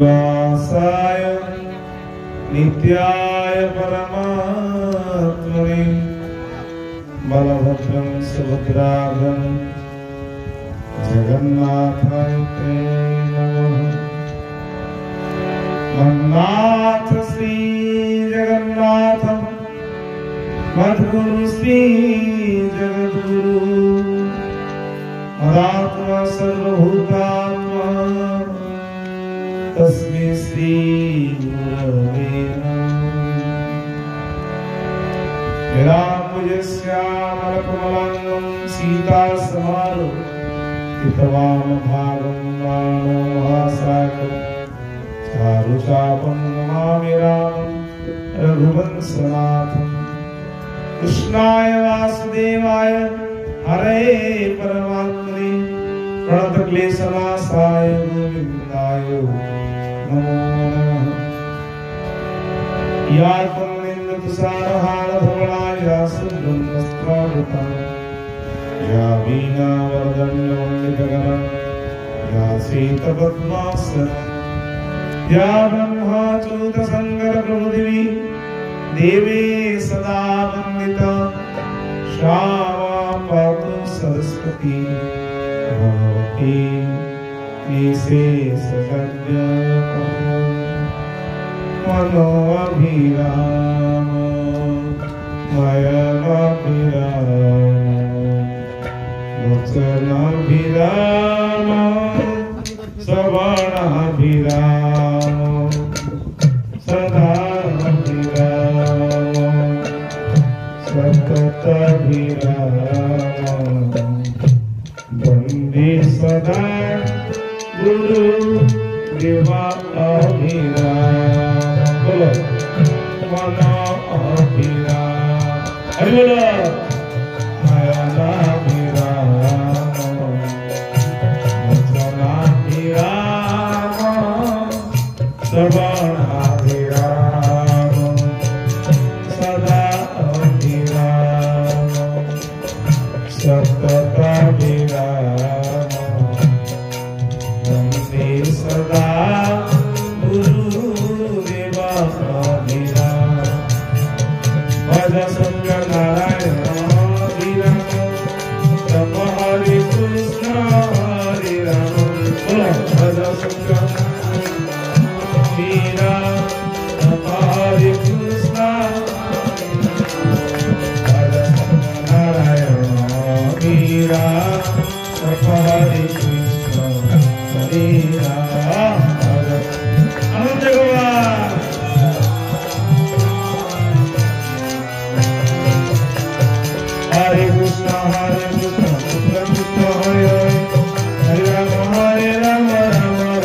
वासाय नित्याय परमात्मने बलभद्रं सुभद्राभं जगन्नाथाय ते नमः। मन्नाथ श्री जगन्नाथं मद्गुरु श्री जगद्गुरु मदात्मा सर्वभूतात्मा तस्मै श्री गुरवे नमः। श्यामलकमलाङ्गं सीतासमारुह्यवामभागं रामोहासाकं चारुचापं नमामि रामं रघुवंशनाथं। कृष्णाय वासुदेवाय हरे परमात्मने प्रणतक्लेशनाशाय गोविन्दाय नमो नमः। या तुसारहारधवलाया सुब्रह्मस्त्रावृता या वीणावर्धन्यवन्दितगणा या श्वेतपद्मासना या ब्रह्माच्युतशङ्करप्रभुदेवी देवी सदा वन्दिता श्यामा पातु सरस्वती भगवती निशेषज्ञ मनोऽभिराम मयमभिराम वचनाभिराम श्रवणाभिराम सदाभिराम सततभिराम वन्दे सदा गुरु देवा अभिराम। बोलो मना अभिराम हरि बोलो नयनाभिराम वचनाभिराम श्रवणाभिराम सदा अभिराम सतताभिराम वन्दे सदा भज शंकर नारायण हरे राम हरे कृष्ण हरे राम। भज शंकर हरे कृष्ण भज नारायण हरे कृष्ण हरे राम। आनंद भगवान हरे कृष्ण कृष्ण कृष्ण हरे हरे राम राम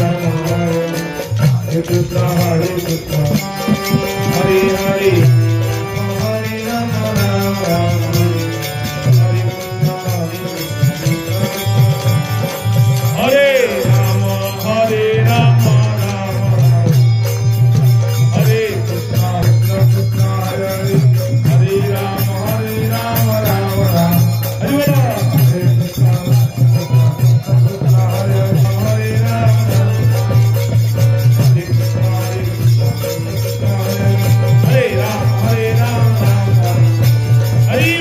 राम हरे हरे कृष्ण हरे कृष्ण हरे हरे हरे राम राम राम हरे कृष्ण हरे राम राम हरे कृष्ण कृष्ण हरे हरे राम राम हरे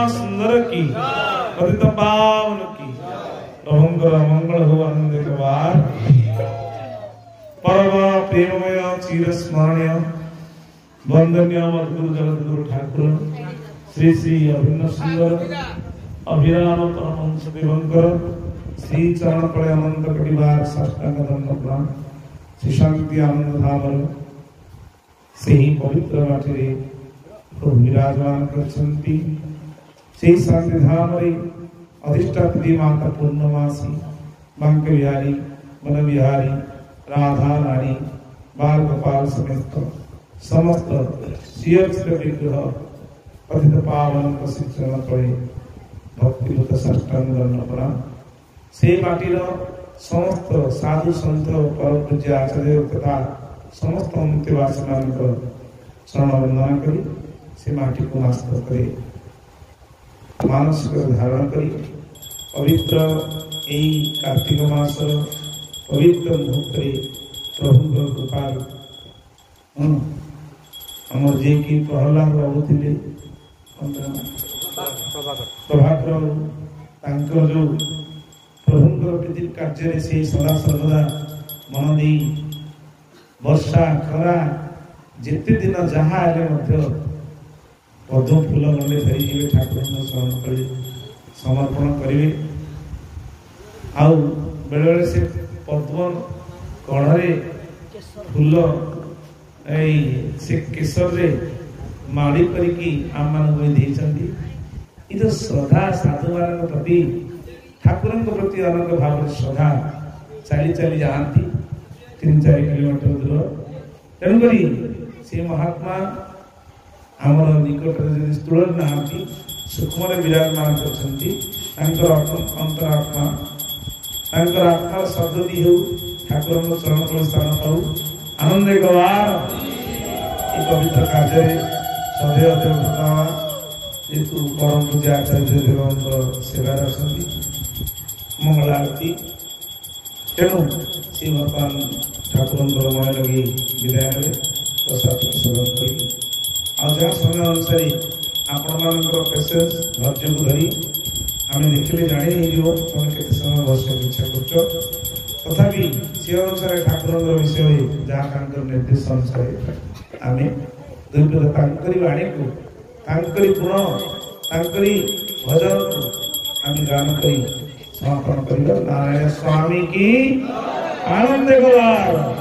सुंदर की पतित पावन की अहंकार मंगल हो आनंद बार परम प्रेममय चिर स्मरणीय वंदनीय गुरु जगत गुरु ठाकुर श्री श्री अभिन्न सुंदर अभिराम परमहंस दिवंकर श्री चरण पड़े अनंत कटिवार साष्टांग दंड प्रणाम। श्री शांति आनंद धाम से ही पवित्र माटी विराजमान करछन्ति। श्री शांति धाम अधिष्ठात्री माता पूर्णमासी बांके बिहारी मन बिहारी राधा रानी बाल गोपाल समेत समस्त श्री विग्रह पतित पावन प्रशिक्षण पड़े भक्ति साष्टांग दंड प्रणाम। से माटीर समस्त साधु संत परम पूज्य आचार्य तथा समस्त अंत्यवासी मान शरण वंदना करी से माटी को नास्त करे मानसिक धारण करी पवित्र यही कार्तिक मास पवित्र मुहूर्त प्रभु कृपा आम जे कि प्रहलाद बाबू थे प्रभाकर जो प्रभुंर प्रीति कार्य से सदा सर्वदा मन दे वर्षा खरा जिते दिन जहाँ पद्म फूल गंडे धरी ठाकुर शरण कर समर्पण करेंगे आउ बेले बेले से पद्म कढ़े फूल से केसर रे माड़ी करके आम मान जो श्रद्धा साधु मान प्रति ठाकुर प्रति अनंत भाव श्रद्धा चली चली जाती 3-4 किलोमीटर दूर तेणुक से महात्मा आमर निकट में स्थूल नहांती सूक्ष्म विराजमान कर अंतरात्मा आत्मा सदगति हो ठाकुर चरण कल स्थान पाऊ आनंद गवार पवित्र कार्य सदैव जेतु परम पूजा आचार्य देव सेवार मंगल आरती तेणु सी बर्तमान ठाकुर मन लगे विदाय ने प्रसाद सेवन करी आ जहाँ समय अनुसार आपण मान पेसेंस धैर्य को धरी आम देखिले जानी तुम के समय बस इच्छा कर तथापि से अनुसार ठाकुर विषय जहाँ निर्देश अनुसार आम दुई पद वाणी को गुण भजन को आम गान करी समर्पण कर नारायण स्वामी की आनंद गवार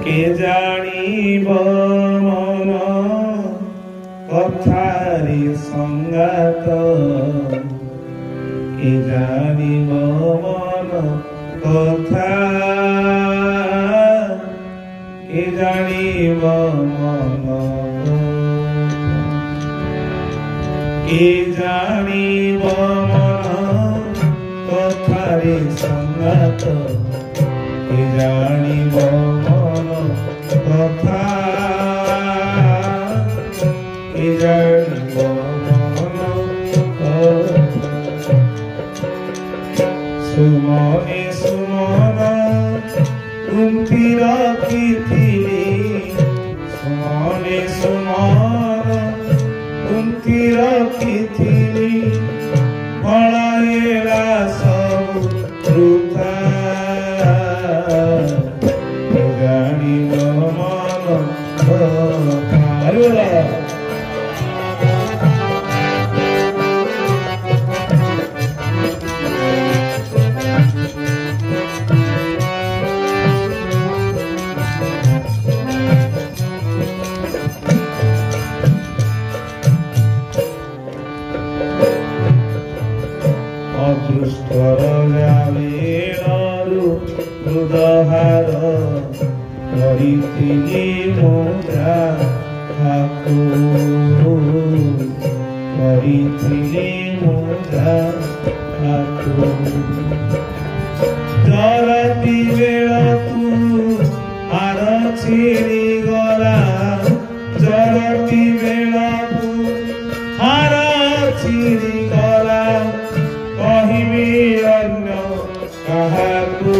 के जानिब मन कथारी संगात के जानिब मन कथा के जानिब मन के जानिब मन कथारी संगात के जानिब मन कथा के जानिब सुमने सुमन कुंती रखिथिली सुमने सुमन कुंती रखिथिली फलाएला सब वृथा जानिब मन कथा उदाहार करिथिली मुद्रा ठाकुर करिथिली मुद्रा ठाकुर जरती बेलकु हार छिड़ी गला जरती बेलकु हार छिड़ी गला कहिबी अन्य काहाकु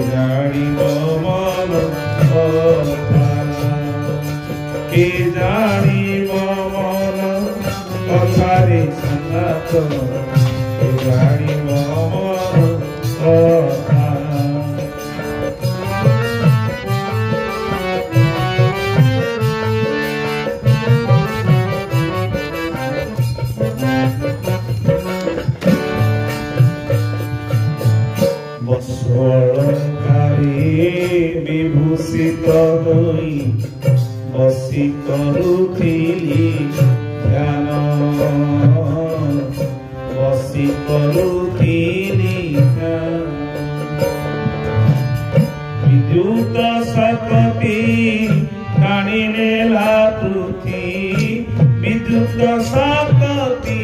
जानिब मन के जानिब मन कथारे संगात के जानिब मन कथा विभूषित होई बसी करुथिली ध्यान बसी କରୁଥିଲି ବିଦ୍ୟୁତ ଶକ୍ତି ଟାଣି ନେଲା ପୃଥି ବିଦ୍ୟୁତ ଶକ୍ତି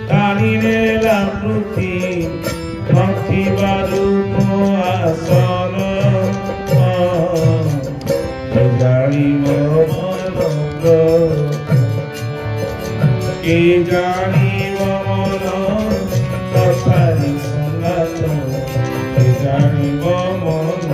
ଟାଣି ନେଲା ପୃଥି ନଥିବାରୁ ମୋ ଆସନ ଜାଣିବ ମନ কে জানিব মন কথারি সঙ্গাত কে জানিব মন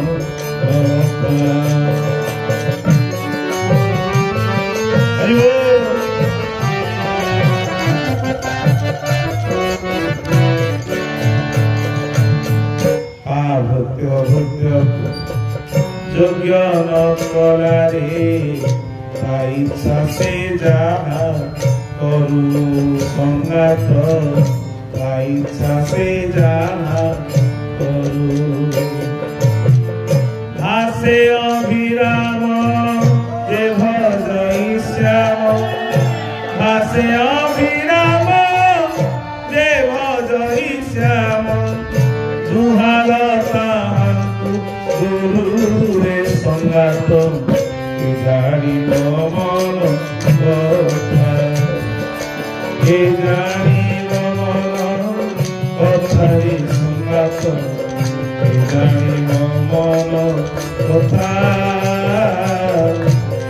ভক্তি ভক্তি যোগ্য নকলারে তাই ইচ্ছা সে যাহা করু সঙ্গাত তাই ইচ্ছা সে যাহা করু ভাসে অভিরাম যে ভজই শ্যাম ভাসে অভিরাম যে ভজই শ্যাম জুহাল তাহাଙ୍କୁ গুরুরে সঙ্গাত কে জানিব মন কথা কে জানিব মন কথারি সঙ্গাত কে জানিব মন কথা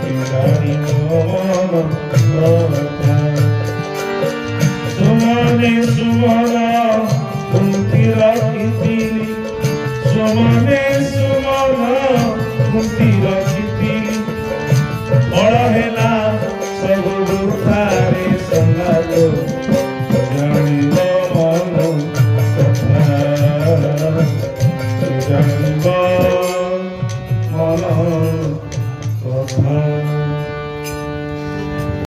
কে জানিব মন কথা সুমনে সুমন কুন্তি রখিଥିଲି সুমনে সুমন কুন্তি রখিଥିଲି বড় ହେଲା ସବୁ ବୃଥାରେ ସଙ୍ଗାତ ଜାଣିବ ମନ କଥା ଜାଣିବ ମନ କଥା